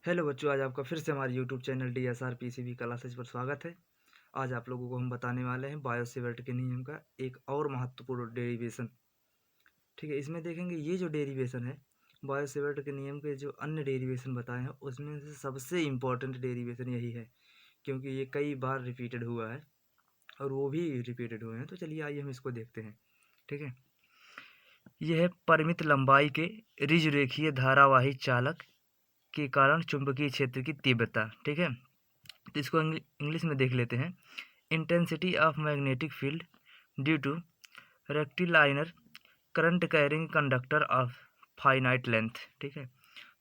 Hello बच्चों, आज आपका फिर से हमारे YouTube channel DSR PCB classes पर स्वागत है। आज आप लोगों को हम बताने वाले हैं बायोसेवर्ट के नियम का एक और महत्वपूर्ण डेरिवेशन। ठीक है, इसमें देखेंगे ये जो डेरिवेशन है बायोसेवर्ट के नियम के जो अन्य डेरिवेशन बताए हैं उसमें से सबसे इम्पोर्टेंट डेरिवेशन यही है, क्योंकि ये कई बार रिपीटेड हुआ है और वो भी रिपीटेड हुए हैं। तो चलिए आइए हम इसको देखते हैं। ठीक है, यह है परिमित लंबाई के ऋजुरेखीय धारावाही चालक के कारण चुंबकीय क्षेत्र की तीव्रता। ठीक है, तो इसको इंग्लिश में देख लेते हैं। Intensity of magnetic field due to rectilinear current carrying conductor of finite length. ठीक है,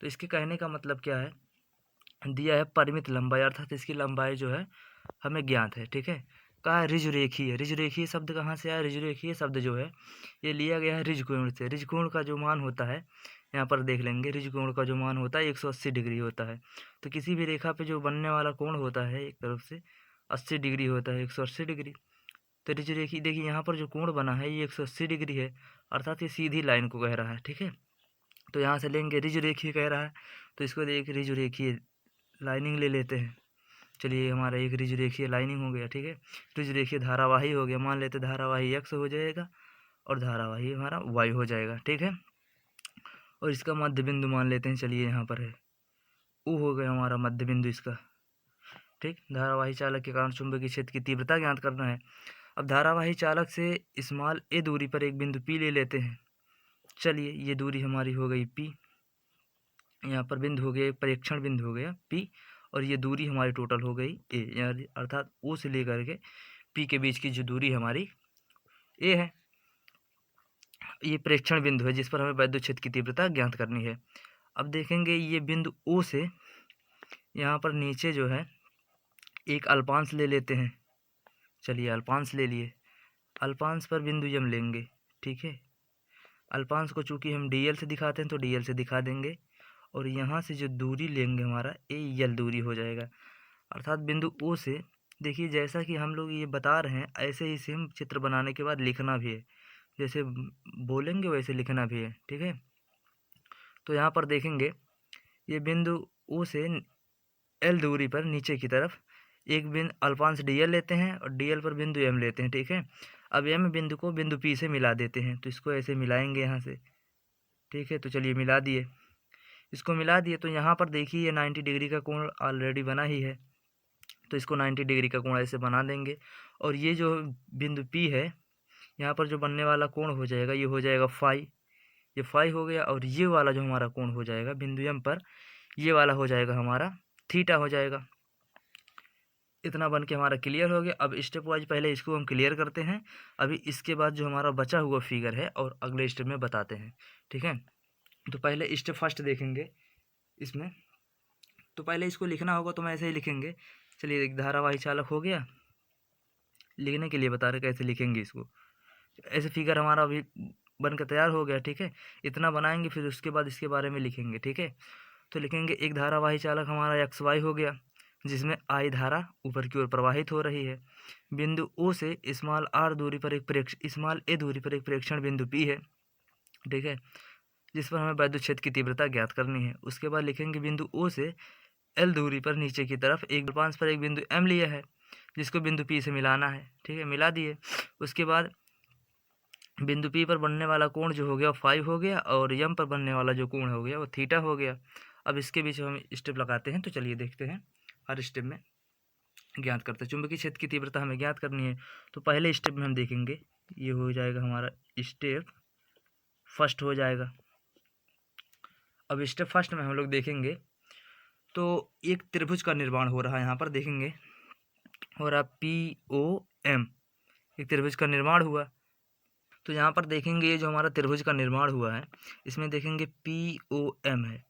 तो इसके कहने का मतलब क्या है, दिया है परिमित लंबाई, अर्थात इसकी लंबाई जो है हमें ज्ञात है। ठीक है, कहा है ऋजुरेखीय। ऋजुरेखीय शब्द कहाँ से आया? ऋजुरेखीय शब्द जो है ये लिया गया है ऋजुकोण से। ऋजुकोण का जो मान होता है यहाँ पर देख लेंगे, ऋजुकोण का जो मान होता है 180 डिग्री होता है। तो किसी भी रेखा पे जो बनने वाला कोण होता है एक तरफ से 80 डिग्री होता है, 180 डिग्री। तो ऋजुरेखीय देखिए यहाँ पर जो कोण बना है ये 180 डिग्री है, अर्थात ये सीधी लाइन को कह रहा है। ठीक है, तो यहाँ से लेंगे ऋजुरेखीय कह रहा है, तो इसको देख ऋजुरेखीय लाइनिंग ले लेते हैं। चलिए हमारा एक ऋजुरेखीय लाइनिंग हो गया। ठीक है, ऋजुरेखीय धारावाही हो गया, मान लेते धारावाही x हो जाएगा और धारावाही हमारा y हो जाएगा। ठीक है, और इसका मध्य बिंदु मान लेते हैं, चलिए यहाँ पर है U हो गया हमारा मध्य बिंदु इसका। ठीक, धारावाही चालक के कारण चुंबकीय क्षेत्र की तीव्रता ज्ञात करना है। अब धारावाही चालक से स्मॉल a दूरी पर एक बिंदु P ले लेते हैं। चलिए ये दूरी हमारी हो गई P, यहाँ पर बिंदु हो गया, परीक्षण बिंदु हो गया P, और ये दूरी हमारी टोटल हो गई a, यानी अर्थात O से लेकर के P के बीच की जो दूरी हमारी a है, ये प्रेक्षण बिंदु है जिस पर हमें वैद्युत क्षेत्र की तीव्रता ज्ञात करनी है। अब देखेंगे ये बिंदु O से यहाँ पर नीचे जो है एक अल्पांश ले लेते हैं। चलिए अल्पांश ले लिए, अल्पांश पर बिंदु यम लेंगे। ठीक है, अल्पांश को चूंकि हम dl से दिखाते हैं तो dl से दिखा देंगे, और यहाँ से जो दूरी लेंगे हमारा al दूरी हो जाएगा, अर्थात बिंदु O से। देखिए जैसा कि हम लोग ये बता रहे हैं ऐसे ही सेम चित्र बनाने के बाद लिखना भी है, जैसे बोलेंगे वैसे लिखना भी है। ठीक है, तो यहाँ पर देखेंगे ये बिंदु O से L दूरी पर नीचे की तरफ एक बिंदु अल्पांश dl लेते हैं और dl पर बिंदु m लेते हैं। ठीक है, अब m बिंदु को बिंदु P से मिला देते हैं, तो इसको ऐसे मिलाएंगे यहाँ से। ठीक है, तो चलिए मिला दिए, इसको मिला दिए, तो यहाँ पर देखिए ये 90 डिग्री का कोण ऑलरेडी बना ही है, तो इसको 90 डिग्री का कोण ऐसे बना देंगे। और ये जो बिंदु P है यहाँ पर जो बनने वाला कोण हो जाएगा ये हो जाएगा फाई, ये फाई हो गया, और ये वाला जो हमारा कोण हो जाएगा बिंदु M पर, ये वाला हो जाएगा हमारा थीटा हो जाएगा। इतना बन के हमारा क्लियर हो गया। अब स्टेप वाइज पहले इसको हम क्लियर करते हैं, अभी इसके बाद जो हमारा बचा हुआ फिगर है और अगले स्टेप में बताते हैं। ठीक है, तो पहले स्टेप फर्स्ट देखेंगे इसमें, तो पहले इसको लिखना होगा, तो मैं ऐसे ही लिखेंगे। चलिए एक धारावाही चालक हो गया, लिखने के लिए बता रहे कैसे लिखेंगे इसको। ऐसे फिगर हमारा अभी बनकर तैयार हो गया। ठीक है, इतना बनाएंगे, फिर उसके बाद इसके बारे में लिखेंगे। ठीक है, तो लिखेंगे एक धारावाही चालक हमारा एक्स वाई हो गया, जिसमें आई धारा ऊपर की ओर प्रवाहित हो रही है। बिंदु ओ से स्मॉल आर दूरी पर स्मॉल ए दूरी पर एक प्रेक्षण बिंदु पी है। ठीक है, जिस पर हमें वैद्युत क्षेत्र की तीव्रता ज्ञात करनी है। उसके बाद लिखेंगे बिंदु ओ से एल दूरी पर नीचे की तरफ एक अल्पांश पर एक बिंदु एम लिया है, जिसको बिंदु पी से मिलाना है। ठीक है, मिला दिए। उसके बाद बिंदु पी पर बनने वाला कोण जो हो गया वो फाइव हो गया, और यम पर बनने वाला जो कोण हो गया वो थीटा हो गया। अब इसके बीच हम स्टेप लगाते हैं, तो चलिए देखते हैं। हर स्टेप में ज्ञात करते हैं, चुंबकीय क्षेत्र की तीव्रता हमें ज्ञात करनी है। तो पहले स्टेप में हम देखेंगे, ये हो जाएगा हमारा स्टेप फर्स्ट हो जाएगा। अब स्टेप फर्स्ट में हम लोग देखेंगे तो एक त्रिभुज का निर्माण हो रहा है, यहाँ पर देखेंगे हो रहा POM, एक त्रिभुज का निर्माण हुआ। तो यहाँ पर देखेंगे ये जो हमारा त्रिभुज का निर्माण हुआ है इसमें देखेंगे POM है,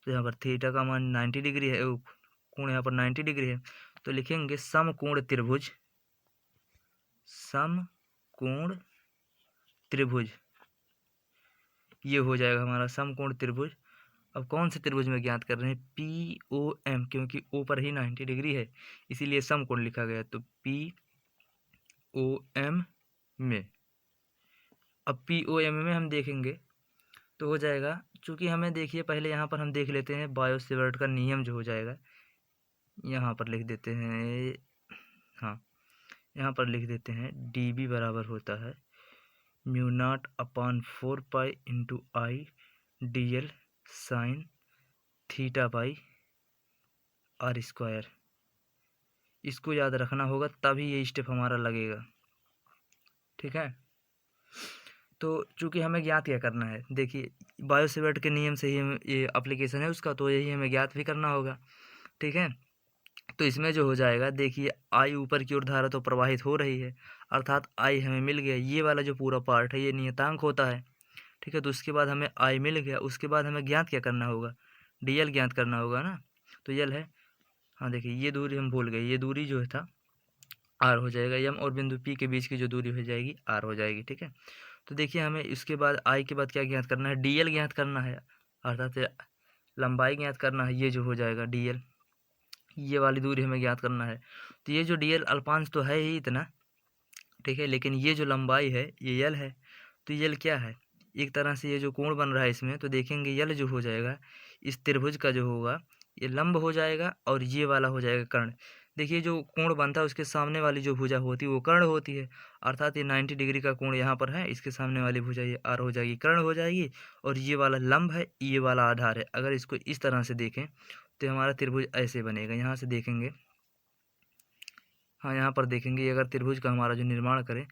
तो यहाँ पर थीटा का मान 90 डिग्री है, कोण यहाँ पर 90 डिग्री है। तो लिखेंगे समकोण त्रिभुज, समकोण त्रिभुज, ये हो जाएगा हमारा समकोण त्रिभुज। अब कौन से त्रिभुज में ज्ञात कर रहे हैं? POM, क्योंकि O पर ही 90 डिग्री है इसीलिए समकोण लिखा गया, तो POM में। अब POM में हम देखेंगे तो हो जाएगा, चूँकि हमें देखिए पहले यहाँ पर हम देख लेते हैं बायो-सेवर्ट का नियम जो हो जाएगा, यहाँ पर लिख देते हैं, हाँ, यहाँ पर लिख देते हैं dB बराबर होता है mu naught upon 4 pi into I DL sine theta by r square. इसको याद रखना होगा, तभी ये स्टेप हमारा लगेगा, ठीक है। तो चूँकि हमें ज्ञात क्या करना है, देखिए बायो-सेवर्ट के नियम से ही ये एप्लीकेशन है उसका, तो यही हमें ज्ञात भी करना होगा, ठीक है। तो इसमें जो हो जाएगा, देखिए आई ऊपर की ओर धारा तो प्रवाहित हो रही है, अर्थात आई हमें मिल गया, ये वाला जो पूरा पार्ट है ये नियतांक होता है, ठीक है। तो उसके बाद हमें आई मिल गया, उसके बाद हमें ज्ञात क्या करना होगा, DL ज्ञात करना होगा ना। तो यल है, हाँ देखिए ये दूरी हम भूल गए, ये दूरी जो है था R हो जाएगा, M और बिंदु P के बीच की जो दूरी हो जाएगी R हो जाएगी, ठीक है। तो देखिए हमें इसके बाद आई के बाद क्या ज्ञात करना है, DL ज्ञात करना है, अर्थात लंबाई ज्ञात करना है, ये जो हो जाएगा DL, ये वाली दूरी हमें ज्ञात करना है। तो ये जो DL अल्पांश तो है ही इतना, ठीक है, लेकिन ये जो लंबाई है ये L है। तो L क्या है, एक तरह से ये जो कोण बन रहा है इसमें, तो देखेंगे L जो हो जाएगा इस त्रिभुज का जो होगा ये लंब हो जाएगा और ये वाला हो जाएगा कर्ण। देखिए जो कोण बनता है उसके सामने वाली जो भुजा होती है वो कर्ण होती है, अर्थात ये 90 डिग्री का कोण यहाँ पर है, इसके सामने वाली भुजा ये R हो जाएगी, कर्ण हो जाएगी, और ये वाला लंब है, ये वाला आधार है। अगर इसको इस तरह से देखें तो हमारा त्रिभुज ऐसे बनेगा, यहाँ से देखेंगे, हाँ यहाँ पर देखेंगे, अगर त्रिभुज का हमारा जो निर्माण करें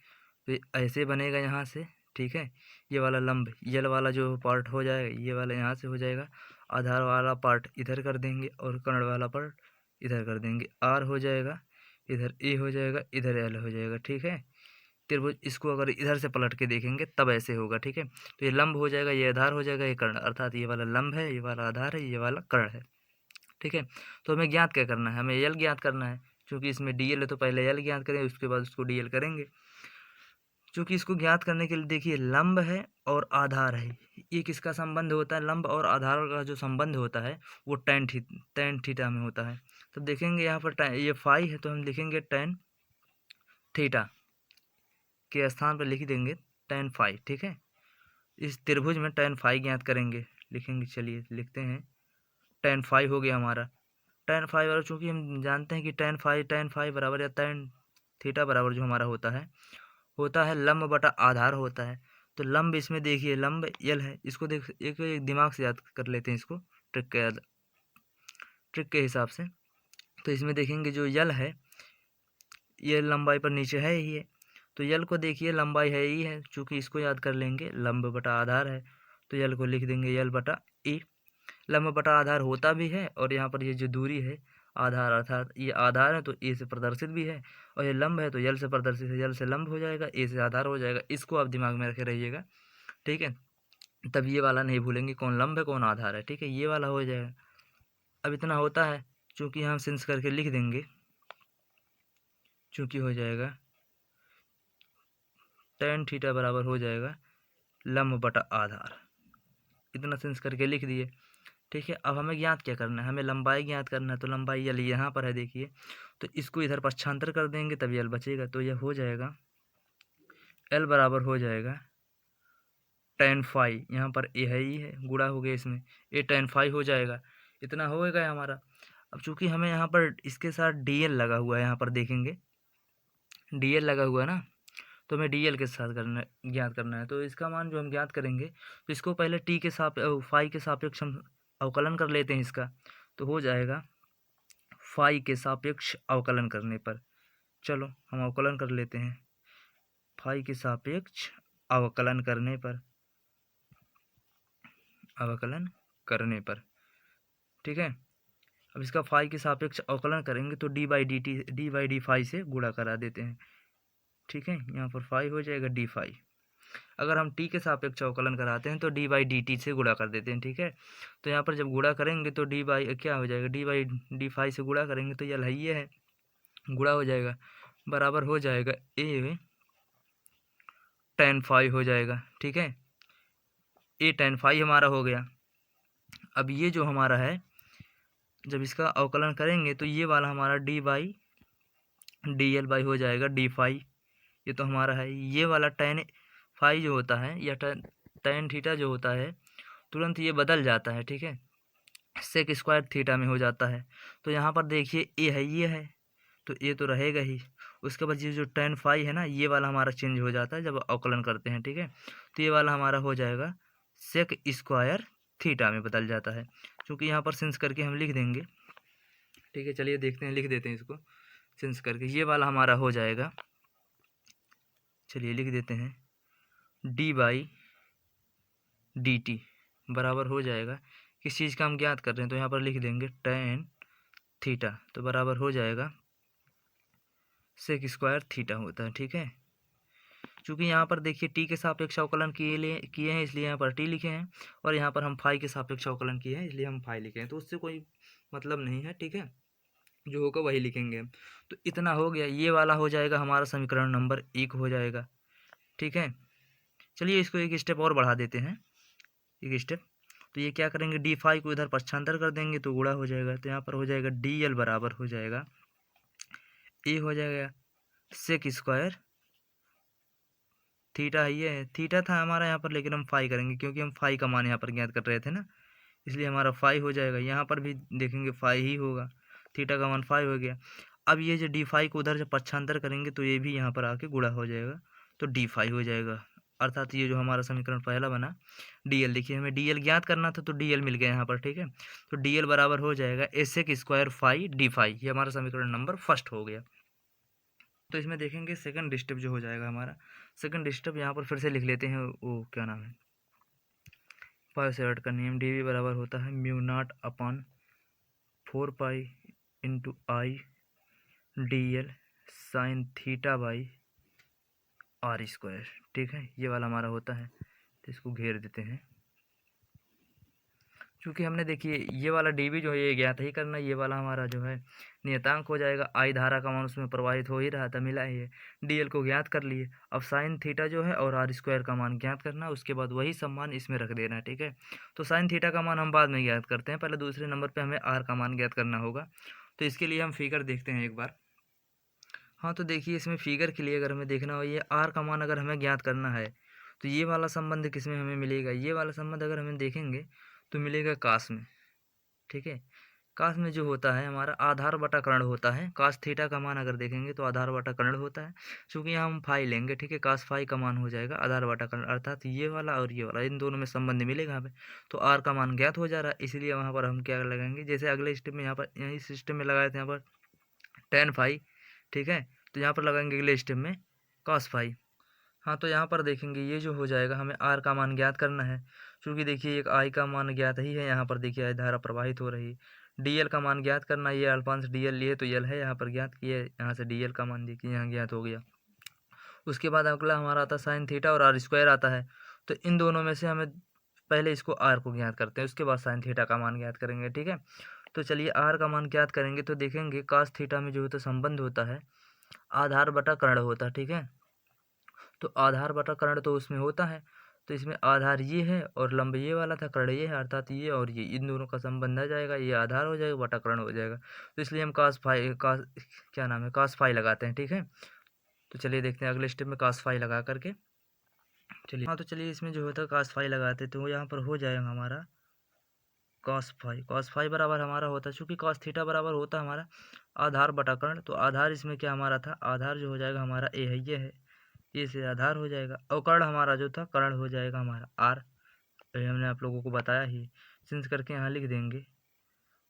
तो ये ऐसे बनेगा यहाँ से, ठीक है। ये वाला लंब यल वाला जो पार्ट हो जाएगा, ये वाला यहाँ से हो जाएगा, आधार वाला पार्ट इधर कर देंगे और कर्ण वाला पार्ट इधर कर देंगे, R हो जाएगा, इधर A हो जाएगा, इधर L हो जाएगा, ठीक है। त्रिभुज इसको अगर इधर से पलट के देखेंगे तब ऐसे होगा, ठीक है। तो ये लंब हो जाएगा, ये आधार हो जाएगा, ये कर्ण, अर्थात ये वाला लंब है, ये वाला आधार है, ये वाला कर्ण है, ठीक है। तो हमें ज्ञात क्या करना है, हमें यल ज्ञात करना है, क्योंकि इसमें DL है तो पहले यल ज्ञात करें, उसके बाद उसको DL करेंगे। क्योंकि इसको ज्ञात करने के लिए देखिए लंब है और आधार है, ये किसका संबंध होता है, लंब और आधार का जो संबंध होता है वो टेन थीटा में होता है। तो देखेंगे यहाँ पर ये फाई है तो हम लिखेंगे टेन थीटा के स्थान पर लिख देंगे टेन फाई, ठीक है। इस त्रिभुज में टेन फाई ज्ञात करेंगे, लिखेंगे, चलिए लिखते हैं, टेन फाई हो गया हमारा, टेन फाई बराबर, चूँकि हम जानते हैं कि टेन फाई बराबर या टेन थीटा बराबर जो हमारा होता है लंब बटा आधार होता है। तो लंब इसमें देखिए लंब यल है, इसको देख एक दिमाग से याद कर लेते हैं इसको, ट्रिक के हिसाब से। तो इसमें देखेंगे जो यल है ये लंबाई पर नीचे है ही है, तो यल को देखिए लंबाई है ही है, चूँकि इसको याद कर लेंगे लंब बटा आधार है, तो यल को लिख देंगे यल बटा ए। लंब बटा आधार होता भी है और यहाँ पर ये जो दूरी है आधार, अर्थात ये आधार है तो ए से प्रदर्शित भी है, और ये लंब है तो यल से प्रदर्शित है, यल से लंब हो जाएगा, ए से आधार हो जाएगा। इसको आप दिमाग में रखे रहिएगा, ठीक है। तब ये वाला नहीं भूलेंगे कौन लंब है कौन आधार है, ठीक है, ये वाला हो जाएगा। अब इतना होता है, चूँकि हम सेंस करके लिख देंगे, चूँकि हो जाएगा टेन थीटा बराबर हो जाएगा लंब बटा आधार, इतना सेंस करके लिख दिए, ठीक है। अब हमें ज्ञात क्या करना है, हमें लंबाई ज्ञात करना है, तो लंबाई यल यहाँ पर है देखिए, तो इसको इधर पक्षांतर कर देंगे तब यल बचेगा, तो यह हो जाएगा L बराबर हो जाएगा टेन फाई, यहाँ पर ए है ही है, गुणा हो गया इसमें, ए टेन फाई हो जाएगा, इतना होएगा हमारा। अब चूँकि हमें यहाँ पर इसके साथ DL लगा हुआ है, यहाँ पर देखेंगे DL लगा हुआ है ना, तो हमें DL के साथ ज्ञात करना है। तो इसका मान जो हम ज्ञात करेंगे, तो इसको पहले टी के फाई के सापेक्ष हम अवकलन कर लेते हैं इसका, तो हो जाएगा फाई के सापेक्ष अवकलन करने पर, चलो हम अवकलन कर लेते हैं, फाई के सापेक्ष अवकलन करने पर, ठीक है। अब इसका फाई के सापेक्ष अवकलन करेंगे तो डी बाई डी फाई से गुणा करा देते हैं, ठीक है। यहाँ पर फाई हो जाएगा डी फाई, अगर हम टी के सापेक्ष अवकलन कराते हैं तो डी बाई डी टी से गुणा कर देते हैं, ठीक है। तो यहाँ पर जब गुणा करेंगे तो डी बाई क्या हो जाएगा, डी बाई डी फाई से गुणा करेंगे तो यल ये है, गुणा हो जाएगा, बराबर हो जाएगा ए टेन फाई हो जाएगा, ठीक है। ए टेन फाई हमारा हो गया। अब ये जो हमारा है जब इसका अवकलन करेंगे तो ये वाला हमारा D by D L by हो जाएगा डी फाई, ये तो हमारा है। ये वाला टेन फाई जो होता है या टेन थीटा जो होता है तुरंत ये बदल जाता है, ठीक है, सेक स्क्वायर थीटा में हो जाता है। तो यहाँ पर देखिए ए है, ये है, तो ए तो रहेगा ही। उसके बाद ये जो tan फाई है ना, ये वाला हमारा चेंज हो जाता है जब अवकलन करते हैं, ठीक है। तो ये वाला हमारा हो जाएगा सेक स्क्वायर थीटा में बदल जाता है, क्योंकि यहाँ पर सिंस करके हम लिख देंगे, ठीक है। चलिए देखते हैं, लिख देते हैं इसको सिंस करके। ये वाला हमारा हो जाएगा, चलिए लिख देते हैं, डी बाई डी टी बराबर हो जाएगा, किस चीज़ का हम ज्ञात कर रहे हैं, तो यहाँ पर लिख देंगे tan थीटा, तो बराबर हो जाएगा सेक स्क्वायर थीटा होता है, ठीक है। चूँकि यहाँ पर देखिए टी के सापेक्ष अवकलन किए हैं, इसलिए यहाँ पर टी लिखे हैं, और यहाँ पर हम फाई के सापेक्ष अवकलन किए हैं, इसलिए हम फाई लिखे हैं। तो उससे कोई मतलब नहीं है, ठीक है, जो होगा वही लिखेंगे। तो इतना हो गया, ये वाला हो जाएगा हमारा समीकरण नंबर 1 हो जाएगा, ठीक है। चलिए इसको एक स्टेप और बढ़ा देते हैं, एक स्टेप। तो ये क्या करेंगे, डी फाई को इधर पक्षांतर कर देंगे तो गुणा हो जाएगा। तो यहाँ पर हो जाएगा डी एल बराबर हो जाएगा, ए हो जाएगा सेक स्क्वायर थीटा, ये है थीटा था हमारा यहाँ पर, लेकिन हम फाई करेंगे क्योंकि हम फाई का मान यहाँ पर ज्ञात कर रहे थे ना, इसलिए हमारा फाई हो जाएगा। यहाँ पर भी देखेंगे फाई ही होगा, थीटा का मान फाई हो गया। अब ये जो डी फाई को उधर जब पक्षांतर करेंगे तो ये भी यहाँ पर आके गुणा हो जाएगा, तो डी फाई हो जाएगा। अर्थात ये जो हमारा समीकरण पहला बना, डी एल, देखिए हमें डी एल ज्ञात करना था तो डी एल मिल गया यहाँ पर, ठीक है। तो डी एल बराबर हो जाएगा एसेक स्क्वायर फाई डी फाई, ये हमारा समीकरण नंबर फर्स्ट हो गया। तो इसमें देखेंगे सेकंड स्टेप जो हो जाएगा हमारा, सेकंड स्टेप यहाँ पर फिर से लिख लेते हैं, वो क्या नाम है, पाइसेवर्ट का नियम, डी वी बराबर होता है mu naught upon 4 pi into I d l sine theta by r square, ठीक है। ये वाला हमारा होता है, तो इसको घेर देते हैं। क्योंकि हमने देखिए ये वाला डी बी जो है ये ज्ञात ही करना, ये वाला हमारा जो है नियतांक हो जाएगा, आई धारा का मान उसमें प्रवाहित हो ही रहा था, मिला ही है। डी एल को ज्ञात कर लिए, अब साइन थीटा जो है और आर स्क्वायर का मान ज्ञात करना, उसके बाद वही सब मान इसमें रख देना, ठीक है। तो साइन थीटा का मान हम बाद में ज्ञात करते हैं, पहले दूसरे नंबर पर हमें आर का मान ज्ञात करना होगा। तो इसके लिए हम फिगर देखते हैं एक बार। हाँ, तो देखिए इसमें फिगर के लिए अगर हमें देखना हो, ये आर का मान अगर हमें ज्ञात करना है तो ये वाला संबंध किस में हमें मिलेगा, ये वाला संबंध अगर हमें देखेंगे तो मिलेगा कास में, ठीक है। कास में जो होता है हमारा आधार बटा कर्ण होता है, कास थीटा का मान अगर देखेंगे तो आधार बटा कर्ण होता है। चूँकि यहाँ हम फाई लेंगे, ठीक है, कास फाई का मान हो जाएगा आधार बटा कर्ण, अर्थात ये वाला और ये वाला, इन दोनों में संबंध मिलेगा हमें। तो आर का मान ज्ञात हो जा रहा है, इसलिए वहाँ पर हम क्या लगाएंगे, जैसे अगले स्टेप में यहाँ पर, यही सिस्टम में लगाए थे यहाँ पर tan फाई, ठीक है। तो यहाँ पर लगाएंगे अगले स्टेप में cos फाई। हाँ, तो यहाँ पर देखेंगे ये जो हो जाएगा, हमें आर का मान ज्ञात करना है। क्योंकि देखिए एक आई का मान ज्ञात ही है, यहाँ पर देखिए आई धारा प्रवाहित हो रही। डी एल का मान ज्ञात करना, ये अल्फांश डी एल लिए तो एल है यहाँ पर ज्ञात किया, यहाँ से डी एल का मान देखिए यहाँ ज्ञात हो गया। उसके बाद अगला हमारा आता है साइन थीटा और आर स्क्वायर आता है। तो इन दोनों में से हमें पहले इसको आर को ज्ञात करते हैं, उसके बाद साइन थीटा का मान ज्ञात करेंगे, ठीक है। तो चलिए आर का मान ज्ञात करेंगे तो देखेंगे कास थीटा में जो होता संबंध होता है आधार बटा कर्ण होता है, ठीक है। तो आधार बटा कर्ण तो उसमें होता है, तो इसमें आधार ये है और लंब ये वाला था, कर्ण ये है, अर्थात ये और ये इन दोनों का संबंध आ जाएगा, ये आधार हो जाएगा बटा कर्ण हो जाएगा। तो इसलिए हम कास फाई, कास क्या नाम है, कास फाई लगाते हैं, ठीक है। तो चलिए देखते हैं अगले स्टेप में कास फाई लगा करके। चलिए हाँ, तो चलिए इसमें जो होता है कास फाई लगाते तो यहाँ पर हो जाएगा हमारा कॉस फाई बराबर हमारा होता है, चूँकि कॉस थीटा बराबर होता है हमारा आधार बटा कर्ण। तो आधार इसमें क्या हमारा था, आधार जो हो जाएगा हमारा ए है, ये है, ये से आधार हो जाएगा, और कर्ण हमारा जो था कर्ण हो जाएगा हमारा आर। तो हमने आप लोगों को बताया ही, सिंस करके यहाँ लिख देंगे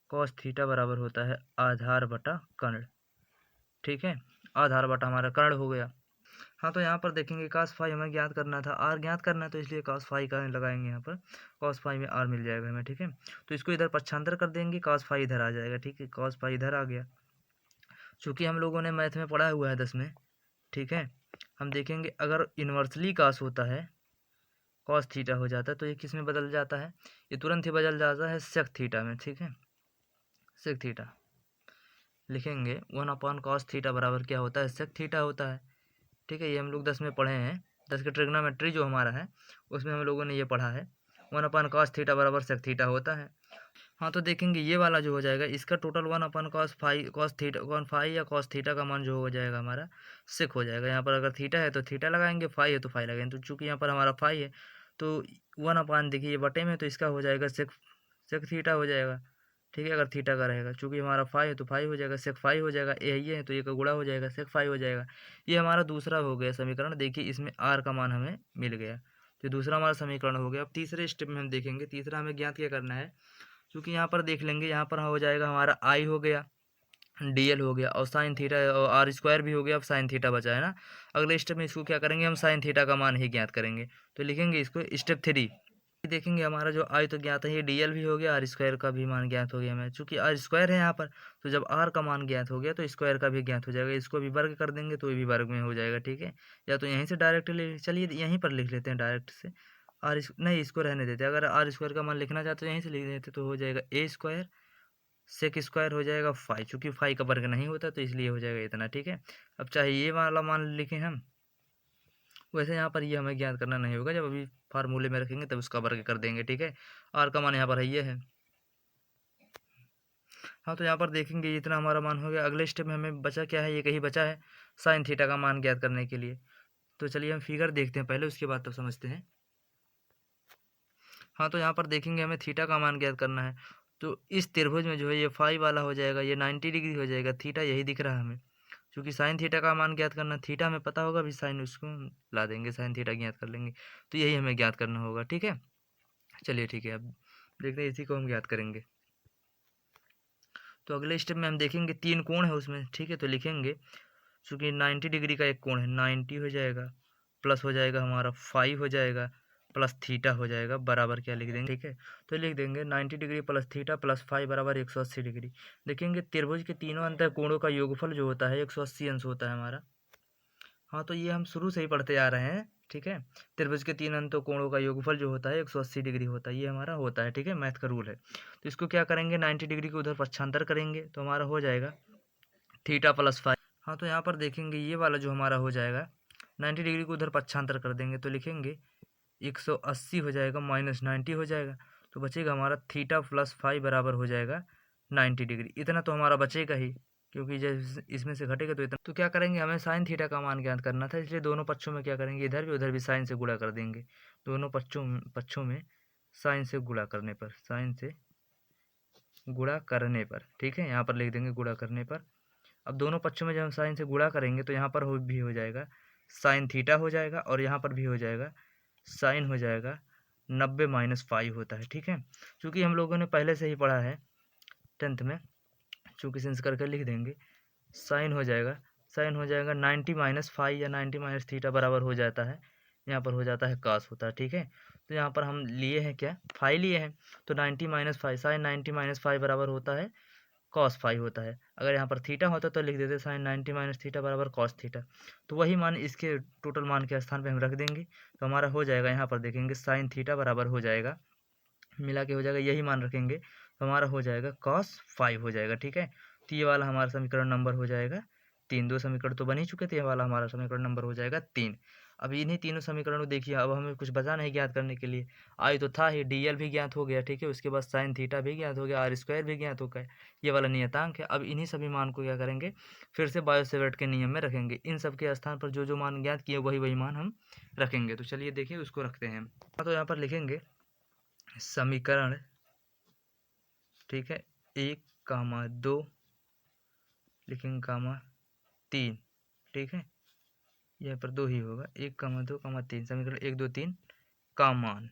कॉस थीटा बराबर होता है आधार बटा कर्ण, ठीक है। आधार बटा हमारा कर्ण हो गया। हाँ, तो यहाँ पर देखेंगे cos फाई हमें ज्ञात करना था, आर ज्ञात करना है, तो इसलिए cos फाई का लगाएंगे यहाँ पर, cos फाई में आर मिल जाएगा हमें, ठीक है। तो इसको इधर पक्षांतर कर देंगे, cos फाई इधर आ जाएगा, ठीक है, cos फाई इधर आ गया। चूँकि हम लोगों ने मैथ में पढ़ा हुआ है 10 में, ठीक है। हम देखेंगे अगर इन्वर्सली cos होता है, cos थीटा हो जाता है, तो ये किस में बदल जाता है, ये तुरंत ही बदल जाता है सेक थीटा में, ठीक है। सेक थीटा लिखेंगे 1/cos थीटा बराबर क्या होता है, सेक थीटा होता है, ठीक है। ये हम लोग 10 में पढ़े हैं, 10 के ट्रिग्नोमेट्री जो हमारा है उसमें हम लोगों ने ये पढ़ा है 1/cos थीटा बराबर सेक थीटा होता है। हाँ, तो देखेंगे ये वाला जो हो जाएगा इसका total 1/cos phi, cos theta, कौन फाई या cos थीटा का मान जो हो जाएगा हमारा सेक हो जाएगा। यहाँ पर अगर थीटा है तो थीटा लगाएंगे, फाई है तो फाई लगाएंगे। तो चूँकि यहाँ पर हमारा फाई है तो 1/, देखिए ये बटे में, तो इसका हो जाएगा सेक थीटा हो जाएगा, ठीक है, अगर थीटा का रहेगा। चूँकि हमारा फाई है तो फाई हो जाएगा, सेक फाई हो जाएगा, ये है तो ये का गुणा हो जाएगा, सेक फाई हो जाएगा। ये हमारा दूसरा हो गया समीकरण। देखिए इसमें आर का मान हमें मिल गया, तो ये दूसरा हमारा समीकरण हो गया। अब तीसरे स्टेप में हम देखेंगे, तीसरा हमें ज्ञात क्या करना है। क्योंकि यहाँ पर देख लेंगे, यहाँ पर हो जाएगा हमारा आई हो गया, डीएल हो गया, और साइन थीटा और आर स्क्वायर भी हो गया। अब साइन थीटा बचा है ना। अगले स्टेप में इसको क्या करेंगे, हम साइन थीटा का मान ही ज्ञात करेंगे। तो लिखेंगे इसको स्टेप 3। देखेंगे हमारा जो आई तो ज्ञात है, ये डीएल भी हो गया, आर स्क्वायर का भी मान ज्ञात हो गया हमें। चूंकि आर स्क्वायर है यहाँ पर, तो जब आर का मान ज्ञात हो गया तो स्क्वायर का भी ज्ञात हो जाएगा। इसको भी वर्ग कर देंगे तो ये भी वर्ग में हो जाएगा, ठीक है। या तो यहीं से डायरेक्ट ले, चलिए यहीं पर लिख लेते हैं डायरेक्ट से। नहीं, इसको रहने देते। अगर आर स्क्वायर का मान लिखना चाहते तो यहीं से लिख देते, तो हो जाएगा ए स्क्वायर सेक स्क्वायर हो जाएगा फाई। चूंकि फाई का वर्ग नहीं होता तो इसलिए हो जाएगा इतना, ठीक है। अब चाहे ये वाला मान लिखें हम, वैसे यहाँ पर ये हमें ज्ञात करना नहीं होगा, जब अभी फार्मूले में रखेंगे तब उसका वर्ग कर देंगे, ठीक है। आर का मान यहाँ पर है, ये है। हाँ, तो यहाँ पर देखेंगे इतना हमारा मान हो गया। अगले स्टेप में हमें बचा क्या है, ये कहीं बचा है साइन थीटा का मान ज्ञात करने के लिए। तो चलिए हम फिगर देखते हैं पहले, उसके बाद तब समझते हैं। हाँ, तो यहाँ पर देखेंगे हमें थीटा का मान ज्ञात करना है। तो इस त्रिभुज में जो है ये फाई वाला हो जाएगा, ये 90 डिग्री हो जाएगा, थीटा यही दिख रहा है हमें। क्योंकि साइन थीटा का मान ज्ञात करना, थीटा हमें पता होगा, भी साइन उसको ला देंगे, साइन थीटा ज्ञात कर लेंगे। तो यही हमें ज्ञात करना होगा, ठीक है। चलिए ठीक है, अब देखते हैं, इसी को हम ज्ञात करेंगे। तो अगले स्टेप में हम देखेंगे 3 कोण है उसमें, ठीक है। तो लिखेंगे चूँकि 90 डिग्री का एक कोण है, 90 हो जाएगा, प्लस हो जाएगा हमारा फाइव हो जाएगा, प्लस थीटा हो जाएगा, बराबर क्या लिख देंगे, ठीक है। तो लिख देंगे 90 degree plus theta plus five बराबर 180 डिग्री। देखेंगे त्रिभुज के तीनों अंत कोणों का योगफल जो होता है 180 अंश होता है हमारा। हाँ, तो ये हम शुरू से ही पढ़ते आ रहे हैं, ठीक है। त्रिभुज के 3 अंतों कोणों का योगफल जो होता है 180 डिग्री होता है, ये हमारा होता है, ठीक है, मैथ का रूल है। तो इसको क्या करेंगे, 90 डिग्री को उधर पक्षांतर करेंगे तो हमारा हो जाएगा थीटा प्लस फाइव। हाँ, तो यहाँ पर देखेंगे ये वाला जो हमारा हो जाएगा, 90 डिग्री को उधर पक्षांतर कर देंगे तो लिखेंगे 180 हो जाएगा माइनस 90 हो जाएगा। तो बचेगा हमारा थीटा प्लस फाइव बराबर हो जाएगा 90 डिग्री। इतना तो हमारा बचेगा ही, क्योंकि जब इसमें से घटेगा तो इतना। तो क्या करेंगे, हमें साइन थीटा का मान ज्ञात करना था, इसलिए दोनों पक्षों में क्या करेंगे, इधर भी उधर भी साइन से गुणा कर देंगे। दोनों पक्षों में साइन से गुणा करने पर, साइन से गुणा करने पर, ठीक है, यहाँ पर लिख देंगे गुणा करने पर। अब दोनों पक्षों में जब हम साइन से गुणा करेंगे तो यहाँ पर भी हो जाएगा साइन थीटा हो जाएगा, और यहाँ पर भी हो जाएगा साइन हो जाएगा 90 माइनस फाइव होता है, ठीक है। चूँकि हम लोगों ने पहले से ही पढ़ा है 10th में, चूँकि सेंस करके लिख देंगे, साइन हो जाएगा 90 माइनस फाइव या 90 माइनस थीटा बराबर हो जाता है, यहाँ पर हो जाता है कास होता है, ठीक है। तो यहाँ पर हम लिए हैं क्या, फाइव लिए हैं, तो 90 minus five, sine 90 minus five बराबर होता है कॉस फाइव होता है। अगर यहाँ पर थीटा होता तो लिख देते साइन 90 माइनस थीटा बराबर कॉस थीटा। तो वही मान इसके टोटल मान के स्थान पे हम रख देंगे, तो हमारा हो जाएगा, यहाँ पर देखेंगे साइन थीटा बराबर हो जाएगा, मिला के हो जाएगा, यही मान रखेंगे तो हमारा हो जाएगा कॉस फाइव हो जाएगा, ठीक है। तो ये वाला हमारा समीकरण नंबर हो जाएगा 3। 2 समीकरण तो बन ही चुके थे, ये वाला हमारा समीकरण नंबर हो जाएगा 3। अब इन्हीं तीनों समीकरणों देखिए, अब हमें कुछ बचा नहीं ज्ञात करने के लिए। आई तो था ही, डीएल भी ज्ञात हो गया, ठीक है। उसके बाद साइन थीटा भी ज्ञात हो गया, आर स्क्वायर भी ज्ञात हो गया, ये वाला नियतांक है। अब इन्हीं सभी मान को क्या करेंगे, फिर से बायो-सेवर्ट के नियम में रखेंगे। इन सब के स्थान पर जो जो मान ज्ञात किए वही वही मान हम रखेंगे। तो चलिए देखिए उसको रखते हैं। तो यहाँ पर लिखेंगे समीकरण, ठीक है, 1, 2 लिखेंगे, 3, ठीक है। यहाँ पर 2 ही होगा, 1, 2, 3 समीकरण 1, 2, 3 का मान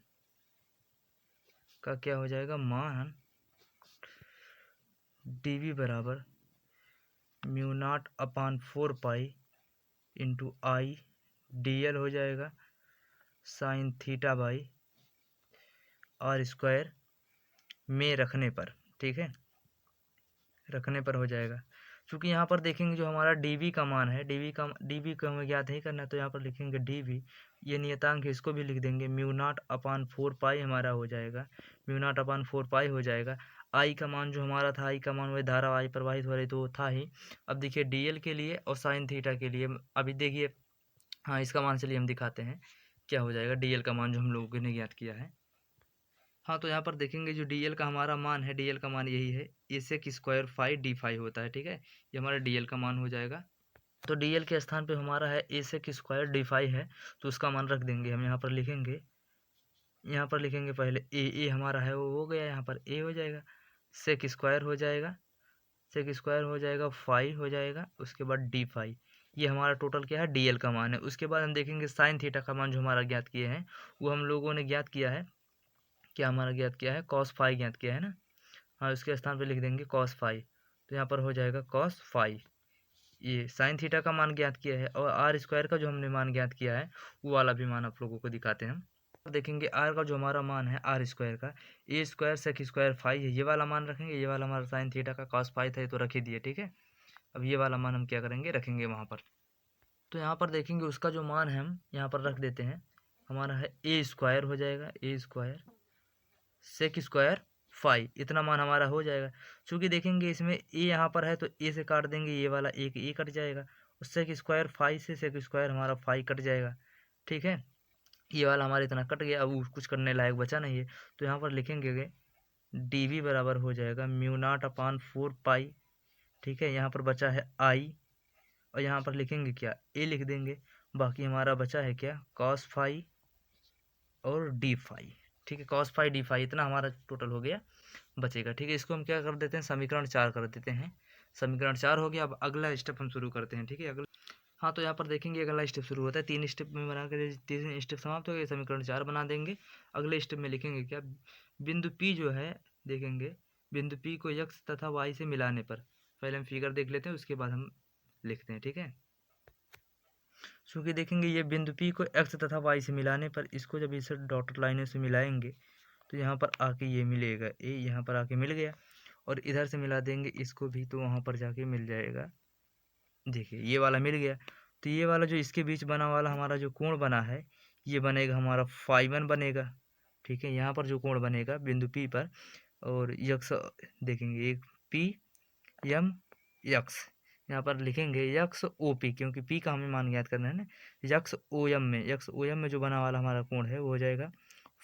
का क्या हो जाएगा, मान dv बराबर mu naught upon 4 pi into I d l हो जाएगा sine theta by r square में रखने पर, ठीक है, रखने पर हो जाएगा। क्योंकि यहाँ पर देखेंगे जो हमारा dv का मान है, dv को हमें ज्ञात नहीं करना, तो यहाँ पर लिखेंगे dv, ये नियतांक है, इसको भी लिख देंगे, म्यू नॉट अपान 4 पाई हमारा हो जाएगा, म्यू नॉट अपान 4 पाई हो जाएगा। आई का मान जो हमारा था, आई का मान वही धारा आई प्रवाहित हो रही तो वो था ही। अब देखिए dl के लिए और साइन थीटा के लिए अभी देखिए, हाँ इसका मान चलिए हम दिखाते हैं क्या हो जाएगा, dl का मान जो हम लोगों ने ज्ञात किया है। हाँ, तो यहाँ पर देखेंगे जो dl का हमारा मान है, dl का मान यही है, a sec square five D five होता है, ठीक है। ये हमारा dl का मान हो जाएगा। तो dl के स्थान पे हमारा है a sec square D five है, तो उसका मान रख देंगे हम। यहाँ पर लिखेंगे यहाँ पर लिखेंगे पहले ए हमारा है वो हो गया, यहाँ पर ए हो जाएगा, सेक स्क्वायर हो जाएगा, सेक स्क्वायर हो जाएगा, फाई हो जाएगा, उसके बाद डी फाई। ये हमारा टोटल क्या है, डीएल का मान है। उसके बाद हम देखेंगे साइन थीटा का मान जो हमारा ज्ञात किए हैं, वो हम लोगों ने ज्ञात किया है, क्या हमारा ज्ञात किया है, कॉस फाई ज्ञात किया है ना। हाँ, उसके स्थान पे लिख देंगे कॉस फाई, तो यहाँ पर हो जाएगा कॉस फाई। ये साइन थीटा का मान ज्ञात किया है, और आर स्क्वायर का जो हमने मान ज्ञात किया है वो वाला भी मान आप लोगों को दिखाते हैं हम। देखेंगे आर का जो हमारा मान है आर स्क्वायर का, ए स्क्वायर सेक स्क्वायर फाई है, ये वाला मान रखेंगे। ये वाला हमारा साइन थीटा का कॉस फाई था, ये तो रख ही दिए, ठीक है। अब ये वाला मान हम क्या करेंगे, रखेंगे वहाँ पर। तो यहाँ पर देखेंगे उसका जो मान है हम यहाँ पर रख देते हैं, हमारा है ए स्क्वायर हो जाएगा, ए स्क्वायर सेक स्क्वायर फाई, इतना मान हमारा हो जाएगा। चूँकि देखेंगे इसमें ए यहाँ पर है तो ए से काट देंगे, ये वाला एक ए कट जाएगा, और सेक स्क्वायर फाई से सेक स्क्वायर हमारा फाई कट जाएगा, ठीक है। ये वाला हमारा इतना कट गया, अब कुछ करने लायक बचा नहीं है, तो यहाँ पर लिखेंगे डी वी बराबर हो जाएगा म्यू नॉट अपान 4 पाई, ठीक है। यहाँ पर बचा है आई, और यहाँ पर लिखेंगे क्या, ए लिख देंगे। बाकी हमारा बचा है क्या, कॉस फाई और डी फाई, ठीक है। कॉस फाई डी फाई इतना हमारा टोटल हो गया, बचेगा, ठीक है। इसको हम क्या कर देते हैं, समीकरण 4 कर देते हैं। समीकरण 4 हो गया। अब अगला स्टेप हम शुरू करते हैं, ठीक है। अगला, हाँ, तो यहाँ पर देखेंगे अगला स्टेप शुरू होता है, 3 स्टेप में बना के, 3 स्टेप समाप्त हो गए, समीकरण 4 बना देंगे। अगले स्टेप में लिखेंगे क्या, बिंदु पी जो है, देखेंगे बिंदु पी को एक्स तथा वाई से मिलाने पर, पहले हम फिगर देख लेते हैं, उसके बाद हम लिखते हैं, ठीक है। चूँकि देखेंगे ये बिंदु पी को एक्स तथा वाई से मिलाने पर, इसको जब इसे डॉटेड लाइनों से मिलाएंगे तो यहाँ पर आके ये मिलेगा, ए यहाँ पर आके मिल गया, और इधर से मिला देंगे इसको भी, तो वहाँ पर जाके मिल जाएगा। देखिए ये वाला मिल गया, तो ये वाला जो इसके बीच बना वाला हमारा जो कोण बना है, ये बनेगा हमारा फाई 1 बनेगा, ठीक है। यहाँ पर जो कोण बनेगा बिंदु पी पर, और यक्स देखेंगे एक पी एम यक्स, यहाँ पर लिखेंगे यक्स ओ पी, क्योंकि पी का हमें मान ज्ञात करना है ना। यक्स ओ एम में, यक्स ओ एम में जो बना वाला हमारा कोण है वो हो जाएगा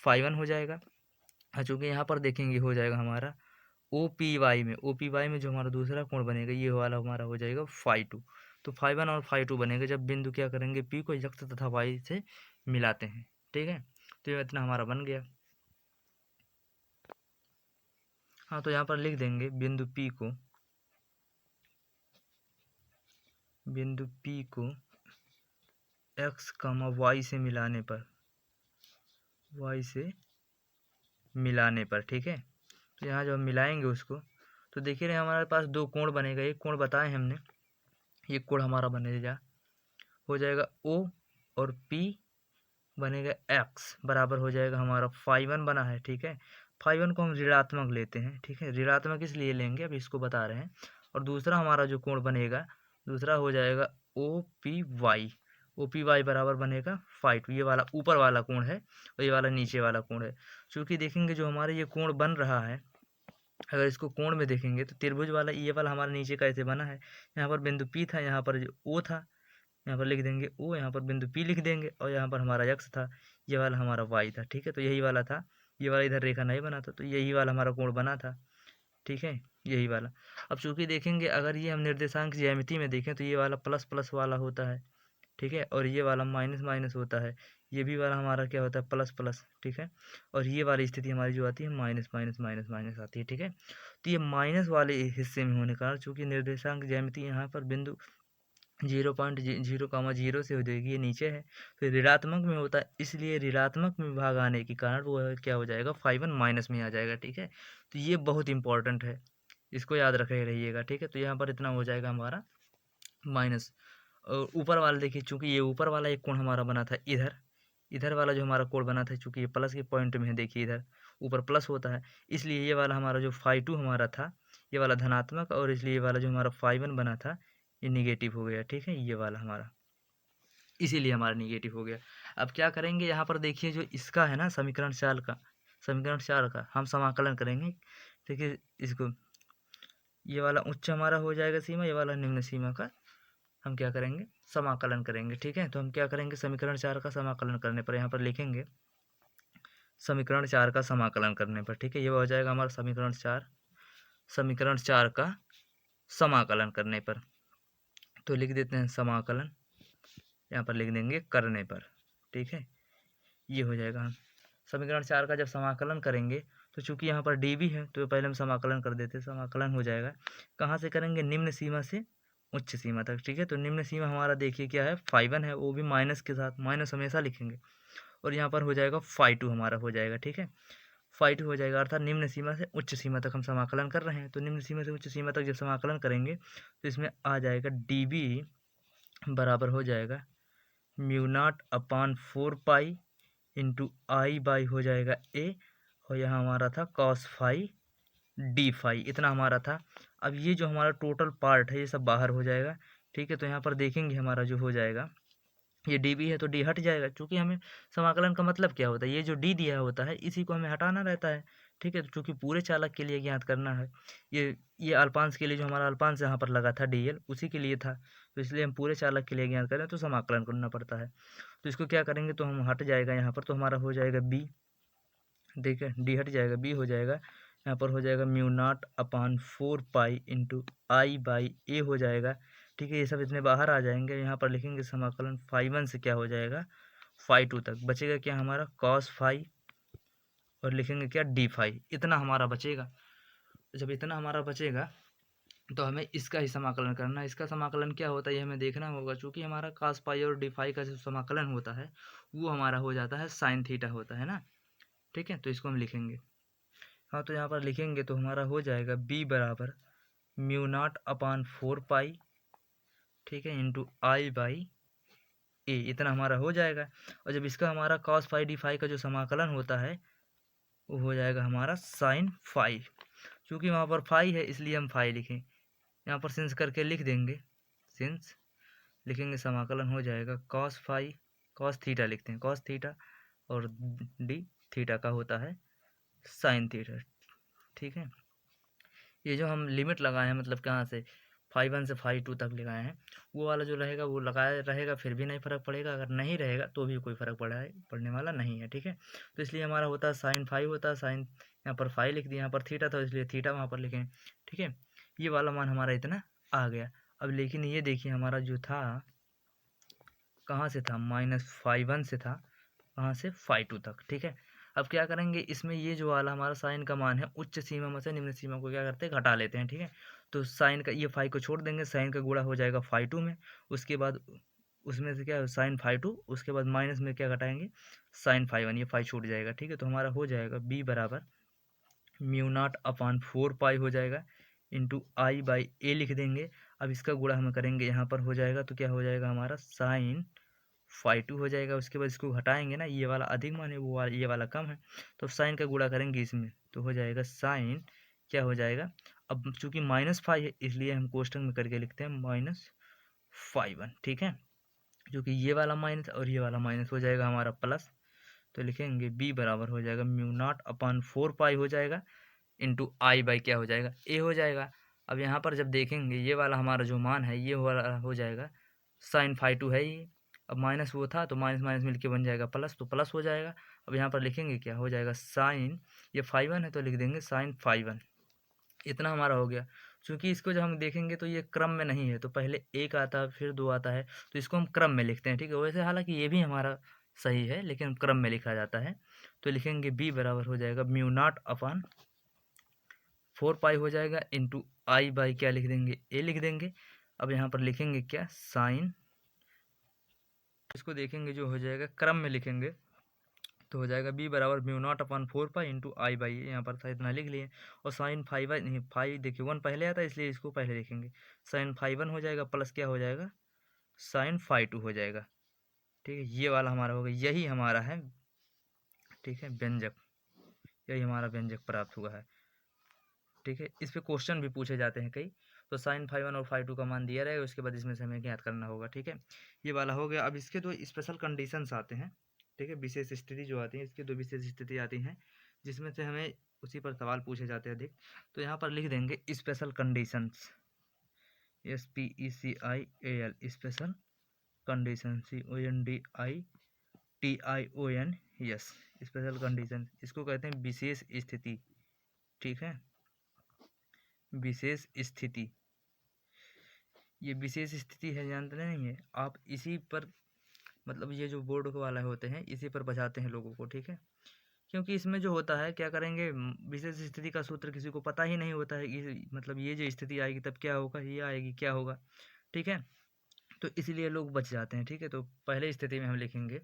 फाई 1 हो जाएगा। चूँकि यहाँ पर देखेंगे हो जाएगा हमारा ओ पी वाई में, ओ पी वाई में जो हमारा दूसरा कोण बनेगा ये वाला हमारा हो जाएगा फाई 2। तो फाई 1 और फाई 2 बनेगा जब बिंदु क्या करेंगे, पी को यक्स तथा वाई से मिलाते हैं, ठीक है। तो ये इतना हमारा बन गया। हाँ, तो यहाँ पर लिख देंगे बिंदु पी को, बिंदु पी को एक्स कमा वाई से मिलाने पर, वाई से मिलाने पर, ठीक है। तो यहाँ जब हम मिलाएंगे उसको, तो देखिए रहे हमारे पास दो कोण बनेगा, एक कोण बताए हमने, ये कोण हमारा बनेगा, हो जाएगा ओ, और पी बनेगा एक्स, बराबर हो जाएगा हमारा फाई 1 बना है, ठीक है। फाई 1 को हम ऋणात्मक लेते हैं, ठीक है। ऋणात्मक इसलिए लेंगे, अब इसको बता रहे हैं। और दूसरा हमारा जो कोण बनेगा, दूसरा हो जाएगा O P Y, O P Y बराबर बनेगा फाई 2। ये वाला ऊपर वाला कोण है, और ये वाला नीचे वाला कोण है। चूँकि देखेंगे जो हमारे ये कोण बन रहा है, अगर इसको कोण में देखेंगे तो त्रिभुज वाला ये वाला हमारा नीचे कैसे बना है, यहाँ पर बिंदु पी था, यहाँ पर जो ओ था, यहाँ पर लिख देंगे ओ, यहाँ पर बिंदु पी लिख देंगे, और यहाँ पर हमारा यक्स था, ये वाला हमारा वाई था, ठीक है। तो यही वाला था, ये वाला इधर रेखा नहीं बना था, तो यही वाला हमारा कोण बना था, ठीक है, यही वाला। अब चूंकि देखेंगे अगर ये हम निर्देशांक ज्यामिति में देखें तो ये वाला प्लस प्लस वाला होता है, ठीक है, और ये वाला माइनस माइनस होता है, ये भी वाला हमारा क्या होता है, प्लस प्लस, ठीक है। और ये वाली स्थिति हमारी जो आती है माइनस माइनस माइनस माइनस आती है, ठीक है। तो ये माइनस वाले हिस्से में होने का कारण, चूंकि निर्देशांक ज्यामिति यहाँ पर बिंदु 0.0, से हो जाएगी, ये नीचे है, फिर ऋणात्मक में होता है, इसलिए ऋणात्मक में भाग आने के कारण वो क्या हो जाएगा, फाई 1 माइनस में आ जाएगा, ठीक है। तो ये बहुत इंपॉर्टेंट है, इसको याद रखे रहिएगा, ठीक है। तो यहाँ पर इतना हो जाएगा हमारा माइनस। और ऊपर वाला देखिए, चूंकि ये ऊपर वाला एक कोण हमारा बना था इधर, इधर वाला जो हमारा कोण बना था, चूंकि ये प्लस के पॉइंट में है, देखिए इधर ऊपर प्लस होता है, इसलिए ये वाला हमारा जो फाई 2 हमारा था, ये वाला धनात्मक, और इसलिए ये वाला जो हमारा फाई 1 बना था ये निगेटिव हो गया, ठीक है, ये वाला हमारा, इसीलिए हमारा निगेटिव हो गया। अब क्या करेंगे, यहाँ पर देखिए जो इसका है ना समीकरण 4 का, समीकरण 4 का हम समाकलन करेंगे, देखिए इसको, ये वाला उच्च हमारा हो जाएगा सीमा, ये वाला निम्न सीमा का हम क्या करेंगे, समाकलन करेंगे, ठीक है। तो हम क्या करेंगे, समीकरण 4 का समाकलन करने पर यहाँ पर लिखेंगे समीकरण 4 का समाकलन करने पर, ठीक है, ये हो जाएगा हमारा समीकरण 4, समीकरण 4 का समाकलन करने पर। तो लिख देते हैं समाकलन, यहाँ पर लिख देंगे करने पर, ठीक है, ये हो जाएगा। समीकरण 4 का जब समाकलन करेंगे तो चूंकि यहाँ पर डी भी है तो पहले हम समाकलन कर देते हैं। समाकलन हो जाएगा, कहाँ से करेंगे, निम्न सीमा से उच्च सीमा तक। ठीक है, तो निम्न सीमा हमारा देखिए क्या है, फाई 1 है, वो भी माइनस के साथ, माइनस हमेशा लिखेंगे। और यहाँ पर हो जाएगा फाई 2 हमारा हो जाएगा। ठीक है, फाई 2 हो जाएगा, अर्थात निम्न सीमा से उच्च सीमा तक हम समाकलन कर रहे हैं। तो निम्न सीमा से उच्च सीमा तक जब समाकलन करेंगे तो इसमें आ जाएगा डी बी बराबर हो जाएगा μ0/4 पाई इंटू आई बाई हो जाएगा ए, और यहाँ हमारा था कॉस फाई डी फाई, इतना हमारा था। अब ये जो हमारा टोटल पार्ट है ये सब बाहर हो जाएगा। ठीक है, तो यहाँ पर देखेंगे हमारा जो हो जाएगा, ये डी बी है तो डी हट जाएगा, क्योंकि हमें समाकलन का मतलब क्या होता है, ये जो डी दिया होता है इसी को हमें हटाना रहता है। ठीक है, तो चूंकि पूरे चालक के लिए ज्ञात करना है, ये अल्पांश के लिए जो हमारा अल्पांश यहाँ पर लगा था डी एल, उसी के लिए था, तो इसलिए हम पूरे चालक के लिए ज्ञात करें तो समाकलन करना पड़ता है। तो इसको क्या करेंगे, तो हम हट जाएगा यहाँ पर, तो हमारा हो जाएगा बी, देखिए डी हट जाएगा, बी हो जाएगा, यहाँ पर हो जाएगा μ0/4 पाई इंटू आई बाई ए हो जाएगा। ठीक है, ये सब इतने बाहर आ जाएंगे। यहाँ पर लिखेंगे समाकलन फाई 1 से क्या हो जाएगा, फाई 2 तक बचेगा क्या हमारा कॉस फाई, और लिखेंगे क्या डी फाई, इतना हमारा बचेगा। जब इतना हमारा बचेगा तो हमें इसका ही समाकलन करना है। इसका समाकलन क्या होता है ये हमें देखना होगा, चूंकि हमारा कॉस पाई और डी फाई का जो समाकलन होता है वो हमारा हो जाता है साइन थीटा होता है ना। ठीक है, तो इसको हम लिखेंगे, हाँ तो यहाँ पर लिखेंगे तो हमारा हो जाएगा बी बराबर μ0/4 पाई, ठीक है, इंटू आई बाई ए, इतना हमारा हो जाएगा। और जब इसका हमारा कॉस फाई डी फाई का जो समाकलन होता है वो हो जाएगा हमारा साइन फाई, क्योंकि वहाँ पर फाई है इसलिए हम फाई लिखें, यहाँ पर सिंस करके लिख देंगे, सिंस लिखेंगे समाकलन हो जाएगा कॉस फाई, कॉस थीटा लिखते हैं, कॉस थीटा, और डी थीटा का होता है साइन थीटा। ठीक है, ये जो हम लिमिट लगाए हैं, मतलब कहाँ से फाई 1 से फाई 2 तक लगाए हैं, वो वाला जो रहेगा वो लगाए रहेगा, फिर भी नहीं फ़र्क पड़ेगा, अगर नहीं रहेगा तो भी कोई फ़र्क पड़ने वाला नहीं है। ठीक है, तो इसलिए हमारा होता है साइन फाई होता है, साइन यहाँ पर फाई लिख दिया, यहाँ पर थीटा था इसलिए थीटा वहाँ पर लिखें। ठीक है, ये वाला मान हमारा इतना आ गया। अब लेकिन ये देखिए हमारा जो था कहाँ से था, -फाई 1 से था, कहाँ से फाई 2 तक। ठीक है, अब क्या करेंगे, इसमें ये जो वाला हमारा साइन का मान है उच्च सीमा में से निम्न सीमा को क्या करते हैं, घटा लेते हैं। ठीक है, तो साइन का ये फाई को छोड़ देंगे, साइन का गुणा हो जाएगा फाई 2 में, उसके बाद उसमें से क्या साइन फाई 2, उसके बाद माइनस में क्या घटाएंगे, साइन फाई 1, ये फाई छूट जाएगा। ठीक है, तो हमारा हो जाएगा बी बराबर μ0/4 पाई हो जाएगा इंटू आई बाई ए लिख देंगे। अब इसका गुणा हम करेंगे यहाँ पर हो जाएगा, तो क्या हो जाएगा हमारा साइन फाई 2 हो जाएगा। उसके बाद इसको घटाएंगे ना, ये वाला अधिक मान है, वो वाला ये वाला कम है, तो साइन का गुणा करेंगे इसमें, तो हो जाएगा साइन क्या हो जाएगा, अब चूंकि -फाई है इसलिए हम कोष्टक में करके लिखते हैं -फाई 1। ठीक है, क्योंकि ये वाला माइनस और ये वाला माइनस हो जाएगा हमारा प्लस, तो लिखेंगे बी बराबर हो जाएगा μ0/4 पाई हो जाएगा इंटू आई बाई क्या हो जाएगा, ए हो जाएगा। अब यहाँ पर जब देखेंगे ये वाला हमारा जो मान है ये वाला हो जाएगा साइन फाई 2 है ये, अब माइनस वो था तो माइनस माइनस मिलके बन जाएगा प्लस, तो प्लस हो जाएगा। अब यहाँ पर लिखेंगे क्या हो जाएगा साइन, ये फाई 1 है तो लिख देंगे साइन फाई 1, इतना हमारा हो गया। क्योंकि इसको जब हम देखेंगे तो ये क्रम में नहीं है, तो पहले एक आता है फिर 2 आता है, तो इसको हम क्रम में लिखते हैं। ठीक है, वैसे हालांकि ये भी हमारा सही है लेकिन क्रम में लिखा जाता है, तो लिखेंगे बी बराबर हो जाएगा μ0/4 पाई हो जाएगा इंटू आई बाई क्या लिख देंगे, ए लिख देंगे। अब यहाँ पर लिखेंगे क्या साइन, इसको देखेंगे जो हो जाएगा क्रम में लिखेंगे तो हो जाएगा बी बराबर μ0/4 पाई इंटू आई बाई, यहाँ पर था इतना लिख लिए। और साइन फाई 1 नहीं, फाई देखिए 1 पहले आता है इसलिए इसको पहले लिखेंगे, साइन फाई 1 हो जाएगा प्लस क्या हो जाएगा साइन फाई 2 हो जाएगा। ठीक है, ये वाला हमारा होगा, यही हमारा है। ठीक है, व्यंजक, यही हमारा व्यंजक प्राप्त हुआ है। ठीक है, इस पे क्वेश्चन भी पूछे जाते हैं कई, तो साइन फाई 1 और फाई 2 का मान दिया रहेगा, उसके बाद इसमें से हमें ज्ञात करना होगा। ठीक है, ये वाला हो गया। अब इसके दो स्पेशल कंडीशंस आते हैं। ठीक है, विशेष स्थिति जो आती है, इसकी दो विशेष स्थिति आती हैं जिसमें से हमें उसी पर सवाल पूछे जाते हैं अधिक। तो यहाँ पर लिख देंगे special conditions, SPECIAL, special condition, CONDITION, yes, special condition, इसको कहते हैं विशेष स्थिति। ठीक है, विशेष स्थिति, ये विशेष स्थिति है, जानते नहीं है आप, इसी पर मतलब ये जो बोर्ड वाला होते हैं इसी पर बचाते हैं लोगों को। ठीक है, क्योंकि इसमें जो होता है क्या करेंगे, विशेष स्थिति का सूत्र किसी को पता ही नहीं होता है कि मतलब ये जो स्थिति आएगी तब क्या होगा, ये आएगी क्या होगा, ठीक है। तो इसलिए लोग बच जाते हैं, ठीक है। तो पहले स्थिति में हम लिखेंगे,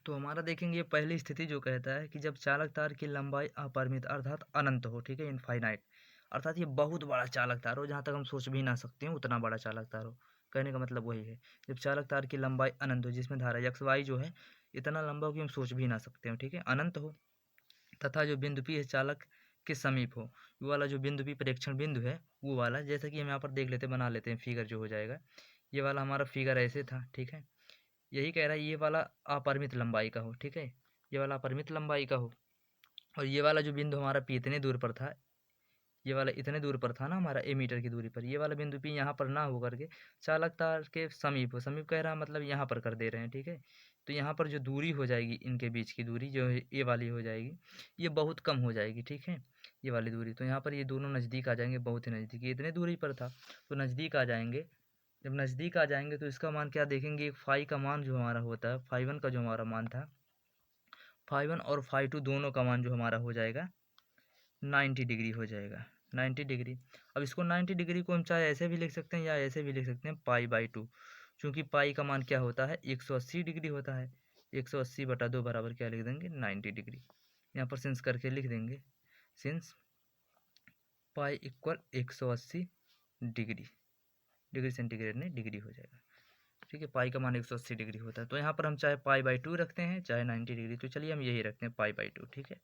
तो हमारा देखेंगे ये पहली स्थिति जो कहता है कि जब चालक तार की लंबाई अपरिमित अर्थात अनंत हो, ठीक है, इनफाइनाइट, अर्थात ये बहुत बड़ा चालक तार हो, जहाँ तक हम सोच भी ना सकते हैं उतना बड़ा चालक तार हो। कहने का मतलब वही है, जब चालक तार की लंबाई अनंत हो, जिसमें धारा एक्स वाई जो है इतना लंबा हो कि हम सोच भी ना सकते हो, ठीक है, अनंत हो, तथा जो बिंदु पी है चालक के समीप हो, वो वाला जो बिंदु पी परीक्षण बिंदु है वो वाला, जैसा कि हम यहाँ पर देख लेते हैं, बना लेते हैं फिगर जो हो जाएगा, ये वाला हमारा फिगर ऐसे था, ठीक है। यही कह रहा है ये वाला अपरिमित लंबाई का हो, ठीक है, ये वाला अपरिमित लंबाई का हो, और ये वाला जो बिंदु हमारा पी इतने दूर पर था, ये वाला इतने दूर पर था ना हमारा ए मीटर की दूरी पर, ये वाला बिंदु पी यहाँ पर ना हो करके चालक तार के समीप हो, समीप कह रहा है मतलब यहाँ पर कर दे रहे हैं, ठीक है। तो यहाँ पर जो दूरी हो जाएगी, इनके बीच की दूरी जो है ये वाली हो जाएगी, ये बहुत कम हो जाएगी, ठीक है, ये वाली दूरी। तो यहाँ पर ये दोनों नज़दीक आ जाएंगे, बहुत ही नज़दीक, ये इतने दूरी पर था तो नज़दीक आ जाएंगे। जब नज़दीक आ जाएंगे तो इसका मान क्या देखेंगे, फाई का मान जो हमारा होता है, फाई वन का जो हमारा मान था, फाई वन और फाई टू दोनों का मान जो हमारा हो जाएगा 90 डिग्री हो जाएगा, 90 डिग्री। अब इसको 90 डिग्री को हम चाहे ऐसे भी लिख सकते हैं या ऐसे भी लिख सकते हैं, पाई बाई टू, चूँकि पाई का मान क्या होता है 180 डिग्री होता है, 180/2 बराबर क्या लिख देंगे 90 डिग्री। यहाँ पर सिंस करके लिख देंगे, since pi equal 180 degree, degree centigrade नहीं डिग्री हो जाएगा, ठीक है। पाई का मान 180 डिग्री होता है, तो यहाँ पर हम चाहे पाई बाई टू रखते हैं चाहे 90 डिग्री, तो चलिए हम यही रखते हैं पाई बाई टू, ठीक है।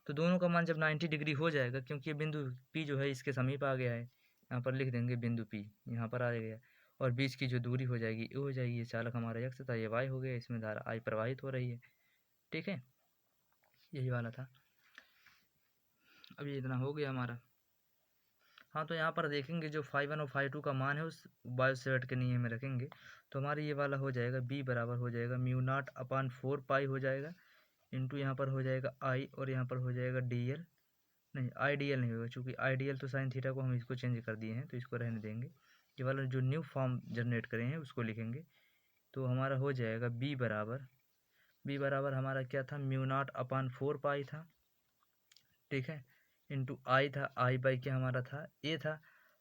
तो दोनों का मान जब 90 डिग्री हो जाएगा, क्योंकि ये बिंदु पी जो है इसके समीप आ गया है, यहाँ पर लिख देंगे बिंदु पी यहाँ पर आ गया, और बीच की जो दूरी हो जाएगी ये हो जाएगी, ये चालक हमारा एक्स था, ये वाई हो गया, इसमें धारा आई प्रवाहित हो रही है, ठीक है, यही वाला था। अब ये इतना हो गया हमारा। हाँ, तो यहाँ पर देखेंगे जो फाई वन और फाई टू का मान है उस बायो सेवर्ट के नियम में रखेंगे, तो हमारे ये वाला हो जाएगा बी बराबर हो जाएगा म्यू नॉट अपान 4 पाई हो जाएगा, इंटू यहाँ पर हो जाएगा आई, और यहाँ पर हो जाएगा डी एल, नहीं आई डी एल नहीं होगा, चूँकि आई डी एल तो साइन थीटा को हम इसको चेंज कर दिए हैं तो इसको रहने देंगे, ये वाला जो न्यू फॉर्म जनरेट करें हैं उसको लिखेंगे। तो हमारा हो जाएगा बी बराबर हमारा क्या था, म्यू नॉट अपान 4 पाई था, ठीक है, इंटू आई था, आई बाई क्या हमारा था ए था,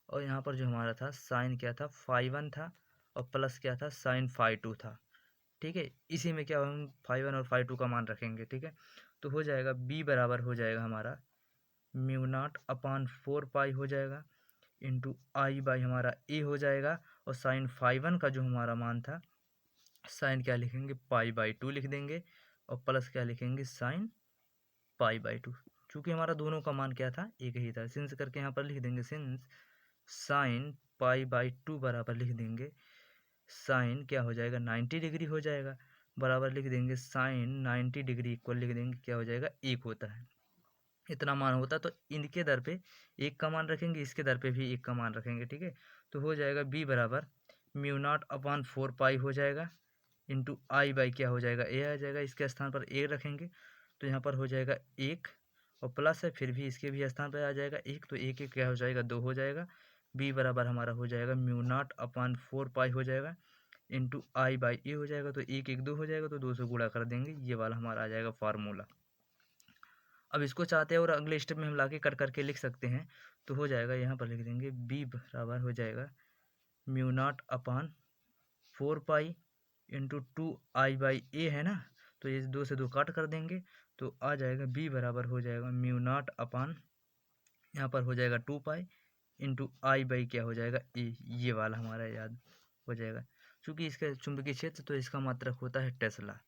और यहाँ पर जो हमारा था साइन क्या था फाई वन था, और प्लस क्या था साइन फाई टू था, ठीक है। इसी में क्या हम फाई वन और फाई टू का मान रखेंगे, ठीक है। तो हो जाएगा बी बराबर हो जाएगा हमारा म्यू नॉट अपान 4 पाई हो जाएगा, इंटू आई बाई हमारा ए हो जाएगा, और साइन फाई वन का जो हमारा मान था, साइन क्या लिखेंगे पाई बाई टू लिख देंगे, और प्लस क्या लिखेंगे साइन पाई बाई टू, चूँकि हमारा दोनों का मान क्या था एक ही था, सिंस करके यहाँ पर लिख देंगे since sine pi by two बराबर लिख देंगे साइन क्या हो जाएगा 90 डिग्री हो जाएगा, बराबर लिख देंगे साइन 90 डिग्री इक्वल लिख देंगे क्या हो जाएगा एक होता है, इतना मान होता है। तो इनके दर पे एक का मान रखेंगे, इसके दर पे भी एक का मान रखेंगे, ठीक है। तो हो जाएगा बी बराबर म्यू नॉट अपान 4 पाई हो जाएगा, इंटू आई बाई क्या हो जाएगा ए आ जाएगा, इसके स्थान पर ए रखेंगे तो यहाँ पर हो जाएगा एक, और प्लस है फिर भी इसके भी स्थान पर आ जाएगा एक, तो एक एक क्या हो जाएगा दो हो जाएगा, बी बराबर हमारा हो जाएगा म्यू नॉट अपान 4 पाई हो जाएगा, इंटू आई बाई ए हो जाएगा, तो एक एक दो हो जाएगा, तो दो से गुणा कर देंगे, ये वाला हमारा आ जाएगा फार्मूला। अब इसको चाहते हैं और अगले स्टेप में हम लाके कट करके लिख सकते हैं, तो हो जाएगा यहाँ पर लिख देंगे बी बराबर हो जाएगा mu naught upon 4 pi into 2 I by a है ना, तो ये दो से दो काट कर देंगे, तो आ जाएगा बी बराबर हो जाएगा म्यू नॉट अपान यहाँ पर हो जाएगा 2 पाई इंटू आई बाई क्या हो जाएगा ए, ये वाला हमारा याद हो जाएगा। चूँकि इसका चुंबकीय क्षेत्र तो इसका मात्रक होता है टेस्ला,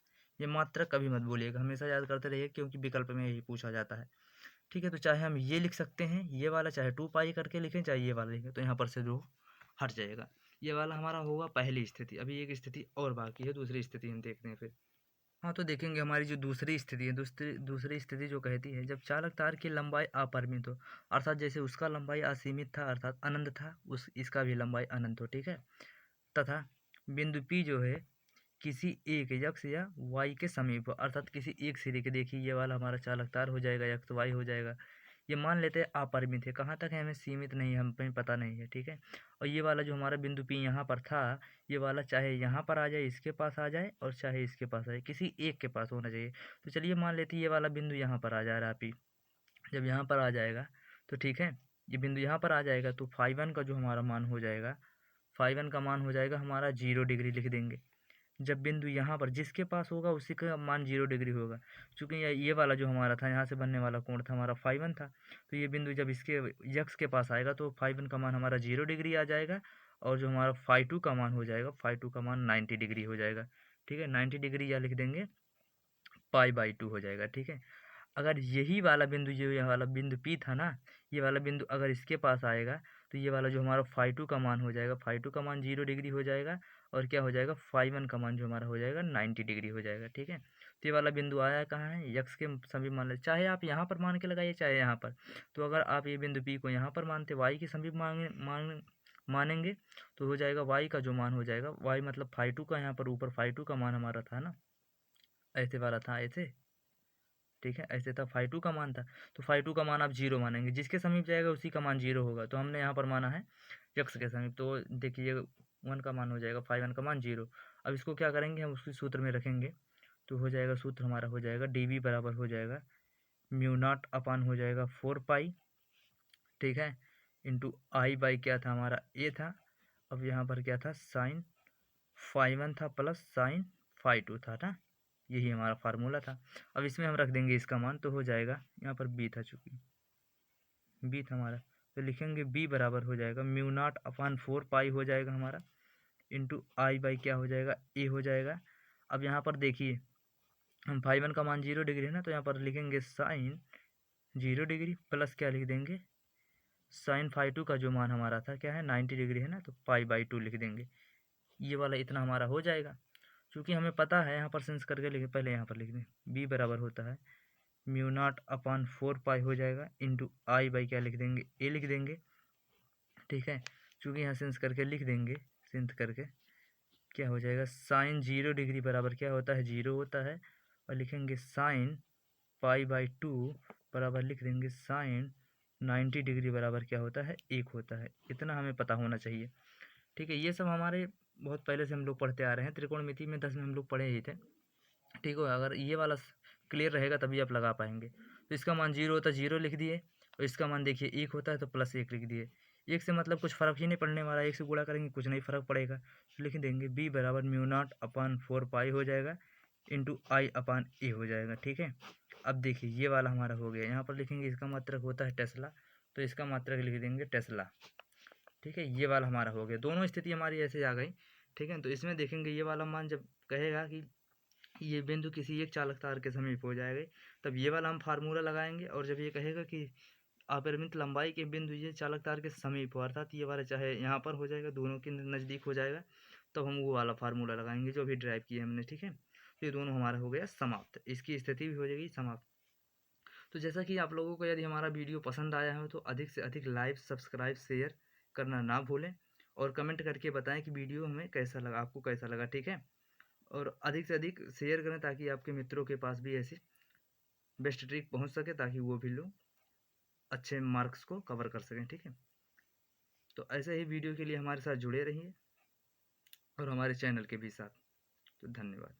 ये मात्रक कभी मत बोलिएगा, हमेशा याद करते रहिए क्योंकि विकल्प में यही पूछा जाता है, ठीक है। तो चाहे हम ये लिख सकते हैं ये वाला, चाहे 2 पाई करके लिखें, चाहे ये वाला लिखें, तो यहाँ पर से दो हट जाएगा, ये वाला हमारा होगा पहली स्थिति। अभी एक स्थिति और बाकी है, दूसरी स्थिति हम देखते हैं फिर। हाँ, तो देखेंगे हमारी जो दूसरी स्थिति है, दूसरी स्थिति जो कहती है जब चालक तार की लंबाई अपरिमित हो, अर्थात जैसे उसका लंबाई असीमित था अर्थात अनंत था, उस इसका भी लंबाई अनंत हो, ठीक है, तथा बिंदु P जो है किसी एक यक्ष या वाई के समीप हो, अर्थात किसी एक सिरे के, देखिए ये वाला हमारा चालक तार हो जाएगा, यक्ष वाई हो जाएगा, ये मान लेते हैं अपरिमित है, कहाँ तक है हमें सीमित नहीं है, हमें पता नहीं है, ठीक है। और ये वाला जो हमारा बिंदु P यहाँ पर था, ये वाला चाहे यहाँ पर आ जाए, इसके पास आ जाए, और चाहे इसके पास आए, किसी एक के पास होना चाहिए। तो चलिए मान लेते हैं ये वाला बिंदु यहाँ पर आ जा रहा है P। जब यहाँ पर आ जाएगा तो ठीक है, ये बिंदु यहाँ पर आ जाएगा तो फाई 1 का जो हमारा मान हो जाएगा, फाई 1 का मान हो जाएगा हमारा 0 डिग्री लिख देंगे। जब बिंदु यहाँ पर जिसके पास होगा उसी का मान 0 डिग्री होगा। चूँकि ये वाला जो हमारा था, यहाँ से बनने वाला कोण था हमारा फाई 1 था, तो ये बिंदु जब इसके यक्स के पास आएगा तो फाई 1 का मान हमारा 0 डिग्री आ जाएगा, और जो हमारा फाई 2 का मान हो जाएगा, फाई 2 का मान 90 डिग्री हो जाएगा, ठीक है। 90 डिग्री या लिख देंगे पाई/2 हो जाएगा, ठीक है। अगर यही वाला बिंदु, जो ये वाला बिंदु P था ना, ये वाला बिंदु अगर इसके पास आएगा तो ये वाला जो हमारा फाई 2 का मान हो जाएगा, फाई 2 का मान 0 डिग्री हो जाएगा, और क्या हो जाएगा, फाई 1 का मान जो हमारा हो जाएगा 90 डिग्री हो जाएगा, ठीक है। तो ये वाला बिंदु आया कहाँ है, यक्स के सभी मान ले, चाहे आप यहाँ पर मान के लगाइए चाहे यहाँ पर। तो अगर आप ये बिंदु P को यहाँ पर मानते, वाई के सभी मानेंगे तो हो जाएगा वाई का जो मान हो जाएगा, वाई मतलब फाई 2 का, यहाँ पर ऊपर फाई 2 का मान हमारा था ना, ऐसे वाला था ऐसे, ठीक है, ऐसे था, फाई 2 का मान था। तो फाई 2 का मान आप 0 मानेंगे, जिसके समीप जाएगा उसी का मान 0 होगा। तो हमने यहाँ पर माना है यक्स के समीप, तो देखिए 1 का मान हो जाएगा, फाई 1 का मान 0। अब इसको क्या करेंगे, हम उसके सूत्र में रखेंगे, तो हो जाएगा सूत्र हमारा हो जाएगा dv बराबर हो जाएगा म्यू नॉट अपान हो जाएगा 4 पाई, ठीक है, इंटू आई बाई क्या था हमारा ए था, अब यहाँ पर क्या था साइन फाई 1 था प्लस साइन फाई 2 था ना, यही हमारा फार्मूला था। अब इसमें हम रख देंगे इसका मान, तो हो जाएगा यहाँ पर बी था, चूँकि बी था हमारा, तो लिखेंगे बी बराबर हो जाएगा म्यू नॉट अपान 4 पाई हो जाएगा हमारा, इंटू आई बाई क्या हो जाएगा ए हो जाएगा। अब यहाँ पर देखिए हम फाई 1 का मान 0 डिग्री है ना, तो यहाँ पर लिखेंगे साइन 0 डिग्री प्लस क्या लिख देंगे, साइन फाई 2 का जो मान हमारा था क्या है 90 डिग्री है ना, तो पाई/2 लिख देंगे। ये वाला इतना हमारा हो जाएगा। क्योंकि हमें पता है, यहाँ पर सेंस करके लिखे, पहले यहाँ पर लिख दें, बी बराबर होता है म्यू नॉट अपान 4 पाई हो जाएगा, इंटू आई बाई क्या लिख देंगे ए लिख देंगे, ठीक है। चूँकि यहाँ सेंस करके लिख देंगे, सेंस करके क्या हो जाएगा, साइन 0 डिग्री बराबर क्या होता है 0 होता है, और लिखेंगे साइन पाई/2 बराबर लिख देंगे साइन 90 डिग्री बराबर क्या होता है 1 होता है। इतना हमें पता होना चाहिए, ठीक है। ये सब हमारे बहुत पहले से हम लोग पढ़ते आ रहे हैं, त्रिकोणमिति में 10 में हम लोग पढ़े ही थे, ठीक है। अगर ये वाला क्लियर रहेगा तभी आप लगा पाएंगे। तो इसका मान 0 होता है 0 लिख दिए, और इसका मान देखिए 1 होता है तो प्लस 1 लिख दिए। 1 से मतलब कुछ फ़र्क ही नहीं पड़ने वाला, 1 से गुणा करेंगे कुछ नहीं फ़र्क पड़ेगा, तो लिख देंगे बी बराबर म्यू नॉट अपान 4 पाई हो जाएगा, इंटू आई अपान ए हो जाएगा, ठीक है। अब देखिए ये वाला हमारा हो गया, यहाँ पर लिखेंगे इसका मात्रक होता है टेस्ला, तो इसका मात्रक लिख देंगे टेस्ला, ठीक है। ये वाला हमारा हो गया, दोनों स्थिति हमारी ऐसे आ गई, ठीक है। तो इसमें देखेंगे ये वाला मान जब कहेगा कि ये बिंदु किसी एक चालक तार के समीप हो जाएगा, तब ये वाला हम फार्मूला लगाएंगे, और जब ये कहेगा कि अपरिमित लंबाई के बिंदु ये चालक तार के समीप हो, अर्थात ये वाला चाहे यहाँ पर हो जाएगा, दोनों के नज़दीक हो जाएगा, तो हम वो वाला फार्मूला लगाएंगे जो भी ड्राइव किया हमने, ठीक है। तो ये दोनों हमारा हो गया समाप्त, इसकी स्थिति भी हो जाएगी समाप्त। तो जैसा कि आप लोगों को यदि हमारा वीडियो पसंद आया हो तो अधिक से अधिक लाइक सब्सक्राइब शेयर करना ना भूलें, और कमेंट करके बताएं कि वीडियो हमें कैसा लगा, आपको कैसा लगा, ठीक है। और अधिक से अधिक शेयर करें ताकि आपके मित्रों के पास भी ऐसी बेस्ट ट्रिक पहुंच सके, ताकि वो भी लोग अच्छे मार्क्स को कवर कर सकें, ठीक है। तो ऐसे ही वीडियो के लिए हमारे साथ जुड़े रहिए, और हमारे चैनल के भी साथ। तो धन्यवाद।